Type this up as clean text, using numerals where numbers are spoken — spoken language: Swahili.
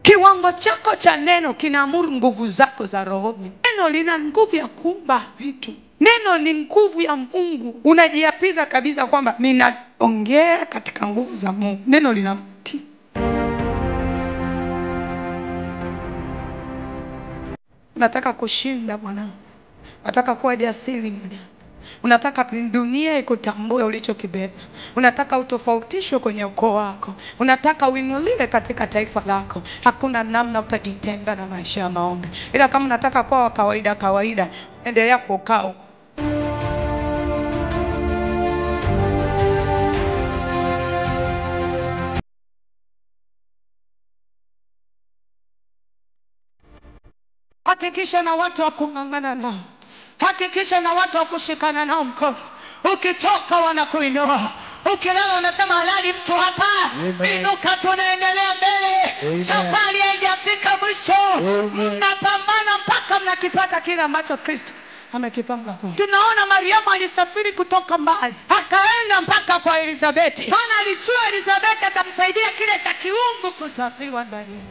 Kiwango chako cha neno kinaamuru nguvu zako za rohoni. Neno lina nguvu ya kuumba vitu. Neno ni nguvu ya Mungu. Unajiapiza kabisa kwamba ninaongea katika nguvu za Mungu. Neno linamtii. Unataka kushinda mwanangu. Unataka kuwa jasiri mwanangu. Unataka dunia ikutambue ulichokibeba. Unataka utofautishwe kwenye ukoo wako. Unataka uinuliwe katika taifa lako. Hakuna namna utajitenga na maisha ya maombi. Ila kama unataka kuwa wa kawaida, endelea kukaa. Hakikisha na watu wa kung'ang'ana nao. Hakikisha na watu wa kushikana nao mkono. Ukichoka wanakuinua. Ukilala unasema halali mtu hapa. Inuka, tunaendelea mbele. Safari haijafika mwisho. Mnapambana mpaka mnakipata kile ambacho Kristo amekipanga. Tunaona Mariamu alisafiri kutoka mbali. Akaenda mpaka kwa Elizabeti. Maana alijua Elizabeti atamsaidia kile cha kiungu kuzaliwa ndani.